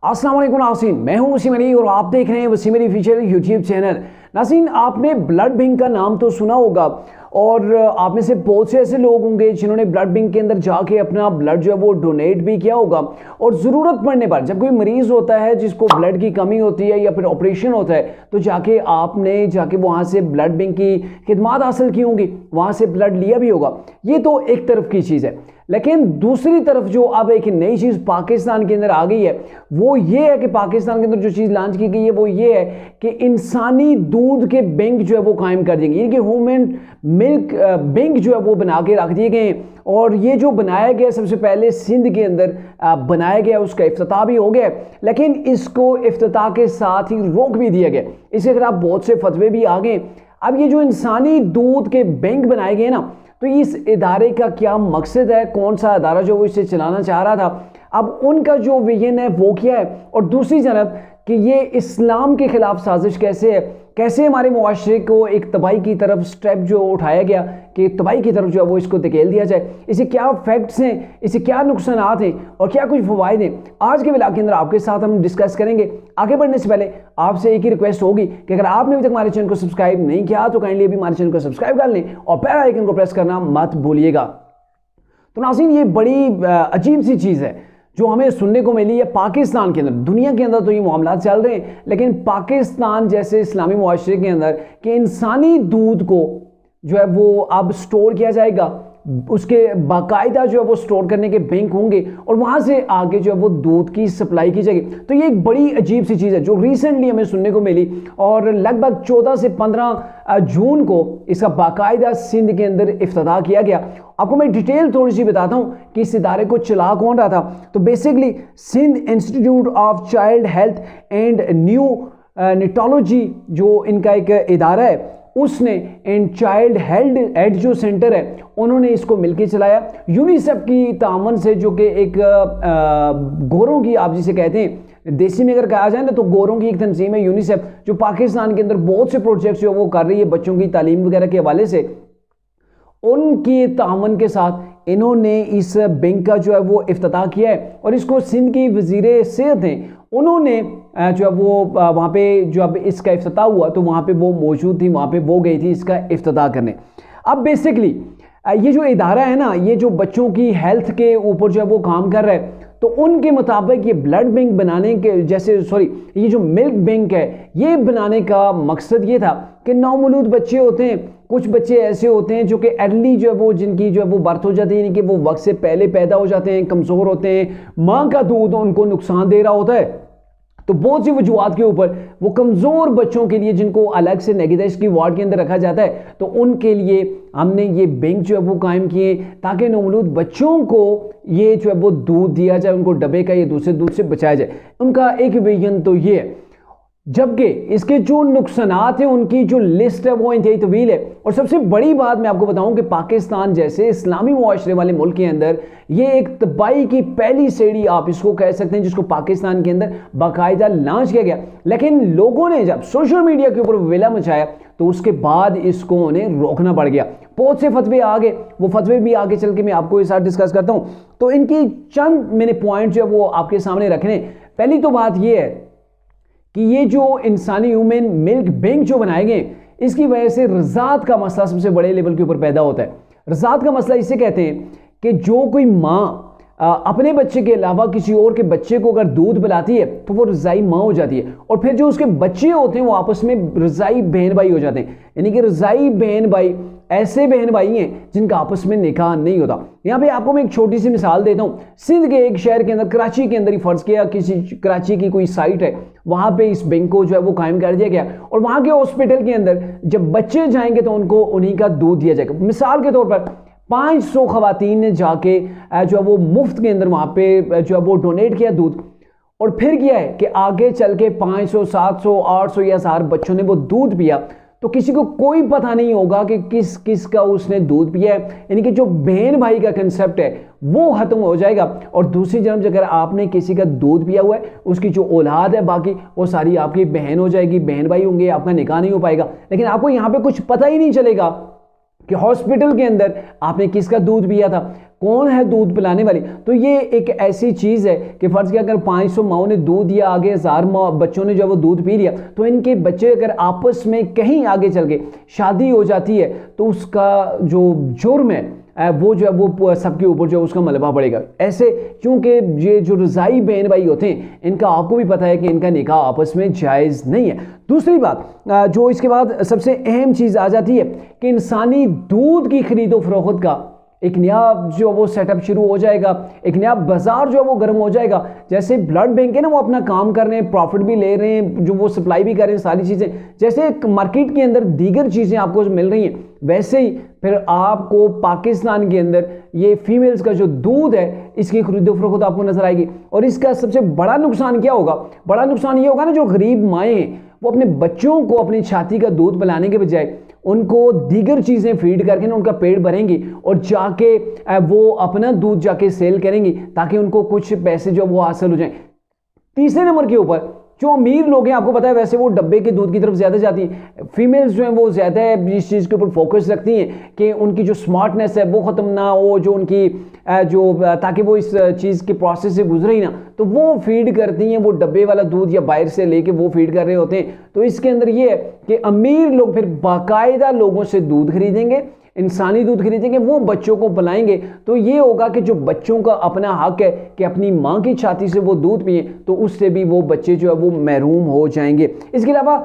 अस्सलाम वालेकुम नाज़रीन, मैं हूं वसीम अली और आप देख रहे हैं Wasim Ali official YouTube channel. नाज़रीन, आपने ब्लड बैंक का नाम तो सुना होगा और आप में से बहुत से ऐसे लोग होंगे जिन्होंने ब्लड बैंक के अंदर जाके अपना ब्लड जो है वो डोनेट भी किया होगा। और ज़रूरत पड़ने पर जब कोई मरीज़ होता है जिसको ब्लड की कमी होती है या फिर ऑपरेशन होता है तो जाके आपने जाके वहाँ से ब्लड बैंक की खिदमात हासिल की होंगी, वहाँ से ब्लड लिया भी होगा। ये तो एक तरफ की चीज़ है, लेकिन दूसरी तरफ जो अब एक नई चीज़ पाकिस्तान के अंदर आ गई है वो ये है कि पाकिस्तान के अंदर जो चीज़ लॉन्च की गई है वो ये है कि इंसानी दूध के बैंक जो है वो कायम कर देंगे, यानी कि ह्यूमन मिल्क बैंक जो है वो बना के रख दिए गए हैं। और ये जो बनाया गया सबसे पहले सिंध के अंदर बनाया गया, उसका इफ्तिताह भी हो गया, लेकिन इसको इफ्तिताह के साथ ही रोक भी दिया गया। इसके खिलाफ बहुत से फतवे भी आ गए। अब ये जो इंसानी दूध के बैंक बनाए गए ना, तो इस इदारे का क्या मकसद है, कौन सा इदारा जो वो इसे चलाना चाह रहा था, अब उनका जो विजन है वो क्या है, और दूसरी जानब कि ये इस्लाम के खिलाफ साजिश कैसे है, कैसे हमारे मुआशरे को एक तबाही की तरफ स्टेप जो उठाया गया कि तबाही की तरफ जो है वो इसको धकेल दिया जाए, इसे क्या फैक्ट्स हैं, इसे क्या नुकसानात हैं और क्या कुछ फ़वाइद हैं, आज के व्लॉग के अंदर आपके साथ हम डिस्कस करेंगे। आगे बढ़ने से पहले आपसे एक ही रिक्वेस्ट होगी कि अगर आपने अभी तक हमारे चैनल को सब्सक्राइब नहीं किया तो काइंडली अभी हमारे चैनल को सब्सक्राइब कर लें और बेल आइकन को प्रेस करना मत भूलिएगा। तो नाज़रीन, ये बड़ी अजीब सी चीज़ है जो हमें सुनने को मिली है पाकिस्तान के अंदर। दुनिया के अंदर तो ये मामला चल रहे हैं, लेकिन पाकिस्तान जैसे इस्लामी मुआशरे के अंदर कि इंसानी दूध को जो है वो अब स्टोर किया जाएगा, उसके बाकायदा जो है वो स्टोर करने के बैंक होंगे और वहाँ से आगे जो है वो दूध की सप्लाई की जाएगी। तो ये एक बड़ी अजीब सी चीज़ है जो रिसेंटली हमें सुनने को मिली और लगभग 14 से 15 जून को इसका बाकायदा सिंध के अंदर इफ्तिताह किया गया। आपको मैं डिटेल थोड़ी सी बताता हूँ कि इस इदारे को चला कौन रहा था। तो basically Sindh institute of child health and neonatology जो इनका एक इदारा है, उसने इन चाइल्ड हेल्थ एड जो सेंटर है उन्होंने इसको मिलकर चलाया यूनिसेफ की तामन से, जो कि एक गोरों की, आप जिसे कहते हैं देसी में अगर कहा जाए ना तो गोरों की एक तंजीम है यूनिसेफ, जो पाकिस्तान के अंदर बहुत से प्रोजेक्ट्स जो वो कर रही है बच्चों की तालीम वगैरह के हवाले से। उनकी तामन के साथ इन्होंने इस बैंक का जो है वो इफ्तिताह किया है और इसको सिंध की वज़ीर सेहत हैं, उन्होंने जो है वो वहाँ पे जो अब इसका इफ्तिताह हुआ तो वहाँ पे वो मौजूद थी, वहाँ पे वो गई थी इसका इफ्तिताह करने। अब बेसिकली ये जो इदारा है ना, ये जो बच्चों की हेल्थ के ऊपर जो है वो काम कर रहा है, तो उनके मुताबिक ये ब्लड बैंक बनाने के ये जो मिल्क बैंक है ये बनाने का मकसद ये था कि नौमौलूद बच्चे होते हैं, कुछ बच्चे ऐसे होते हैं जो कि अर्ली जो है वो जिनकी जो है वो बर्थ हो जाती है, यानी कि वो वक्त से पहले पैदा हो जाते हैं, कमज़ोर होते हैं, माँ का दूध उनको नुकसान दे रहा होता है। तो बहुत सी वजूहत के ऊपर वो कमज़ोर बच्चों के लिए जिनको अलग से निगहदाश्त की वार्ड के अंदर रखा जाता है, तो उनके लिए हमने ये बैंक जो है वो कायम किए ताकि नौमौलूद बच्चों को ये जो है वो दूध दिया जाए, उनको डबे का ये दूसरे दूध से बचाया जाए। उनका एक विजन तो ये है, जबकि इसके जो नुकसानात हैं उनकी जो लिस्ट है वो इंतहाई तवील है। और सबसे बड़ी बात मैं आपको बताऊं कि पाकिस्तान जैसे इस्लामी मुआशरे वाले मुल्क के अंदर ये एक तबाही की पहली सीढ़ी आप इसको कह सकते हैं जिसको पाकिस्तान के अंदर बाकायदा लॉन्च किया गया, लेकिन लोगों ने जब सोशल मीडिया के ऊपर विला मचाया तो उसके बाद इसको उन्हें रोकना पड़ गया। बहुत से फतवे आ गए, वो फतवे भी आगे चल के मैं आपको इस साथ डिस्कस करता हूँ। तो इनकी चंद मैंने पॉइंट जो है वो आपके सामने रखने। पहली तो बात ये है कि ये जो इंसानी ह्यूमन मिल्क बैंक जो बनाए गए इसकी वजह से रज़ात का मसला सबसे बड़े लेवल के ऊपर पैदा होता है। रज़ात का मसला इसे कहते हैं कि जो कोई माँ अपने बच्चे के अलावा किसी और के बच्चे को अगर दूध पिलाती है तो वो रज़ाई माँ हो जाती है, और फिर जो उसके बच्चे होते हैं वो आपस में रज़ाई बहन भाई हो जाते हैं, यानी कि रज़ाई बहन भाई ऐसे बहन भाई हैं जिनका आपस में निकाह नहीं होता। यहाँ पे आपको मैं एक छोटी सी मिसाल देता हूँ। सिंध के एक शहर के अंदर, कराची के अंदर ही फर्ज किया, किसी कराची की कोई साइट है, वहाँ पे इस बैंक को जो है वो कायम कर दिया गया और वहाँ के हॉस्पिटल के अंदर जब बच्चे जाएंगे तो उनको उन्हीं का दूध दिया जाएगा। मिसाल के तौर पर 500 खवातीन ने जाके जो है वो मुफ्त के अंदर वहाँ पे जो है वो डोनेट किया दूध, और फिर किया है कि आगे चल के 500, 700, 800 या 1000 बच्चों ने वो दूध पिया, तो किसी को कोई पता नहीं होगा कि किस किस का उसने दूध पिया है, यानी कि जो बहन भाई का कंसेप्ट है वो खत्म हो जाएगा। और दूसरी तरफ अगर आपने किसी का दूध पिया हुआ है, उसकी जो औलाद है बाकी वो सारी आपकी बहन हो जाएगी, बहन भाई होंगे, आपका निकाह नहीं हो पाएगा। लेकिन आपको यहाँ पे कुछ पता ही नहीं चलेगा कि हॉस्पिटल के अंदर आपने किसका दूध पिया था, कौन है दूध पिलाने वाली। तो ये एक ऐसी चीज़ है कि फ़र्ज़ किया अगर 500 माओं ने दूध दिया, आगे 1000 बच्चों ने जो वो दूध पी लिया, तो इनके बच्चे अगर आपस में कहीं आगे चल के शादी हो जाती है तो उसका जो जुर्म है वो जो है वो सबके ऊपर जो उसका मलबा पड़ेगा। ऐसे क्योंकि ये जो रज़ाई बहन भाई होते हैं इनका आपको भी पता है कि इनका निकाह आपस में जायज़ नहीं है। दूसरी बात जो इसके बाद सबसे अहम चीज़ आ जाती है कि इंसानी दूध की खरीदो फरोख्त का एक नया जो वो सेटअप शुरू हो जाएगा, एक नया बाजार जो है वो गर्म हो जाएगा। जैसे ब्लड बैंक है ना, वो अपना काम कर रहे हैं, प्रॉफिट भी ले रहे हैं, जो वो सप्लाई भी कर रहे हैं सारी चीज़ें, जैसे मार्केट के अंदर दीगर चीज़ें आपको मिल रही हैं, वैसे ही फिर आपको पाकिस्तान के अंदर ये फीमेल्स का जो दूध है इसकी खरीदो फरोख्त आपको नजर आएगी। और इसका सबसे बड़ा नुकसान क्या होगा? बड़ा नुकसान ये होगा ना, जो गरीब माएँ हैं वो अपने बच्चों को अपनी छाती का दूध पिलाने के बजाय उनको दीगर चीज़ें फीड करके ना उनका पेट भरेंगी और जाके वो अपना दूध जाके सेल करेंगी ताकि उनको कुछ पैसे जो वो हासिल हो जाएं। तीसरे नंबर के ऊपर जो अमीर लोग हैं, आपको पता है वैसे वो डब्बे के दूध की तरफ ज़्यादा जाती हैं। फीमेल्स जो हैं वो ज़्यादा इस चीज़ के ऊपर फोकस रखती हैं कि उनकी जो स्मार्टनेस है वो ख़त्म ना हो, जो उनकी ताकि वो इस चीज़ के प्रोसेस से गुजरे ही ना, तो वो फीड करती हैं, वो डब्बे वाला दूध या बाहर से लेके वो फीड कर रहे होते हैं। तो इसके अंदर ये है कि अमीर लोग फिर बाकायदा लोगों से दूध खरीदेंगे, इंसानी दूध खरीदेंगे, वो बच्चों को पिलाएंगे। तो ये होगा कि जो बच्चों का अपना हक है कि अपनी माँ की छाती से वो दूध पिए, तो उससे भी वो बच्चे जो है वो महरूम हो जाएंगे। इसके अलावा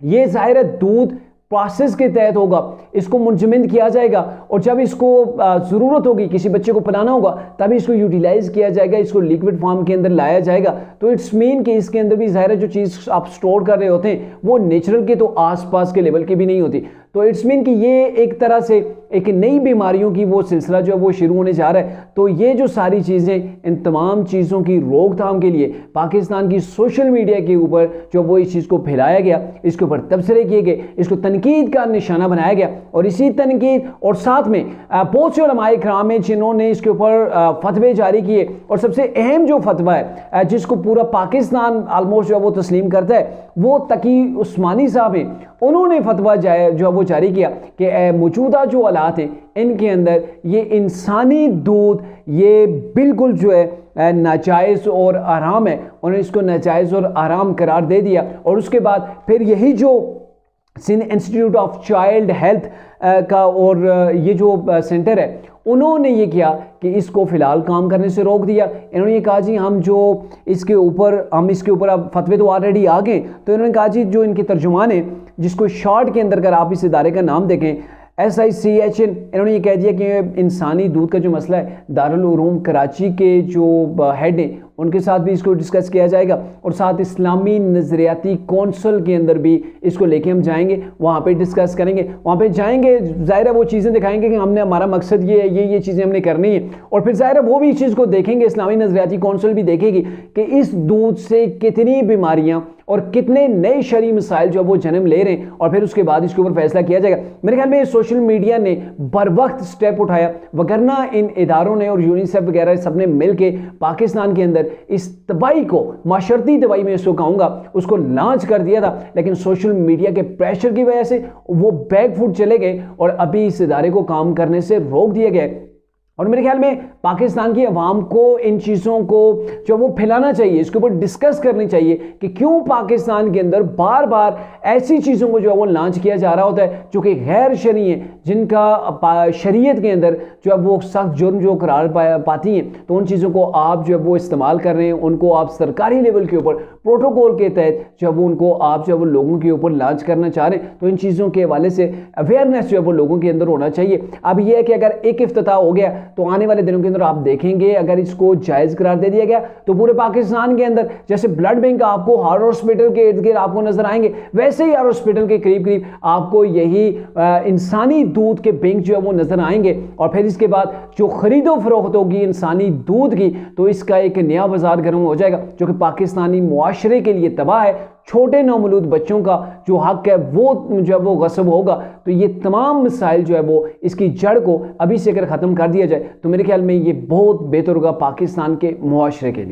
ये ज़ाहिर है दूध प्रोसेस के तहत होगा, इसको मुंजमद किया जाएगा और जब इसको ज़रूरत होगी किसी बच्चे को पिलाना होगा तभी इसको यूटिलाइज किया जाएगा, इसको लिक्विड फॉर्म के अंदर लाया जाएगा। तो इट्स मीन कि इसके अंदर भी ज़ाहिर है जो चीज़ आप स्टोर कर रहे होते हैं वो नेचुरल के तो आसपास के लेवल की भी नहीं होती। तो इट्स मीन कि ये एक तरह से एक नई बीमारियों की वो सिलसिला जो है वो शुरू होने जा रहा है। तो ये जो सारी चीज़ें, इन तमाम चीज़ों की रोकथाम के लिए पाकिस्तान की सोशल मीडिया के ऊपर जो वो इस चीज़ को फैलाया गया, इसके ऊपर तबसरे किए गए, इसको तनकीद का निशाना बनाया गया। और इसी तनकीद और साथ में बहुत से उलमाए किराम हैं जिन्होंने इसके ऊपर फतवे जारी किए, और सबसे अहम जो फतवा है जिसको पूरा पाकिस्तान आलमोस्ट जो वो तस्लीम करता है वो तकी उस्मानी साहब हैं। उन्होंने फतवा जो वो जारी किया कि मौजूदा जो हालात हैं इनके अंदर ये इंसानी दूध ये बिल्कुल जो है नाजायज़ और आराम है। उन्होंने इसको नाजायज़ और आराम करार दे दिया। और उसके बाद फिर यही जो Sindh institute of child health का और ये जो सेंटर है उन्होंने ये किया कि इसको फ़िलहाल काम करने से रोक दिया। इन्होंने ये कहा जी हम इसके ऊपर अब फतवे तो ऑलरेडी आ गए, तो इन्होंने कहा जी जो इनके तर्जुमान है जिसको शॉर्ट के अंदर अगर आप इस इदारे का नाम देखें SICHN, इन्होंने ये कह दिया कि इंसानी दूध का जो मसला है दारुल उलूम कराची के जो हेड हैं उनके साथ भी इसको डिस्कस किया जाएगा और साथ इस्लामी नज़रियाती कौंसल के अंदर भी इसको लेके हम जाएंगे, वहाँ पे डिस्कस करेंगे, वहाँ पे जाएंगे, ज़ाहिर है वो चीज़ें दिखाएंगे कि हमने हमारा मकसद ये है, ये चीज़ें हमने करनी है। और फिर ज़ाहिर है वो भी इस चीज़ को देखेंगे, इस्लामी नज़रियाती कौंसल भी देखेगी कि इस दूध से कितनी बीमारियाँ और कितने नए शरई मसाइल जो वो जन्म ले रहे हैं, और फिर उसके बाद इसके ऊपर फैसला किया जाएगा। मेरे ख्याल में सोशल मीडिया ने बर वक्त स्टेप उठाया, वगरना इन इदारों ने और यूनिसेफ वगैरह सब ने मिल के पाकिस्तान के अंदर इस तबाही को, माशरती तबाही में इसको कहूँगा, उसको लॉन्च कर दिया था। लेकिन सोशल मीडिया के प्रेशर की वजह से वो बैकफुट चले गए और अभी इस इदारे को काम करने से रोक दिया गया। और मेरे ख्याल में पाकिस्तान की आवाम को इन चीज़ों को जो वो फैलाना चाहिए, इसके ऊपर डिस्कस करनी चाहिए कि क्यों पाकिस्तान के अंदर बार बार ऐसी चीज़ों को जो है वो लॉन्च किया जा रहा होता है जो कि गैर शरई हैं, जिनका शरीयत के अंदर जो है वो सख्त जुर्म जो करार पाती हैं। तो उन चीज़ों को आप जो है वो इस्तेमाल कर रहे हैं, उनको आप सरकारी लेवल के ऊपर प्रोटोकॉल के तहत जो है वो उनको आप जो है वो लोगों के ऊपर लॉन्च करना चाह रहे हैं। तो इन चीज़ों के हवाले से अवेयरनेस जो है वो लोगों के अंदर होना चाहिए। अब यह है कि अगर एक इफ्तिताह हो गया तो आने वाले दिनों के अंदर आप देखेंगे अगर इसको जायज़ करार दे दिया गया तो पूरे पाकिस्तान के अंदर जैसे ब्लड बैंक आपको हर हॉस्पिटल के इर्द गिर्द आपको नजर आएंगे, वैसे ही हर हॉस्पिटल के करीब करीब आपको यही इंसानी दूध के बैंक जो है वो नजर आएंगे। और फिर इसके बाद जो खरीदो फरोख्त होगी इंसानी दूध की, तो इसका एक नया बाजार गर्म हो जाएगा जो कि पाकिस्तानी मुआशरे के लिए तबाह है। छोटे नौमौलूद बच्चों का जो हक है वो जो है वो गस्ब होगा। तो ये तमाम मसाइल जो है वो इसकी जड़ को अभी से अगर ख़त्म कर दिया जाए तो मेरे ख्याल में ये बहुत बेहतर होगा पाकिस्तान के मुआशरे के लिए।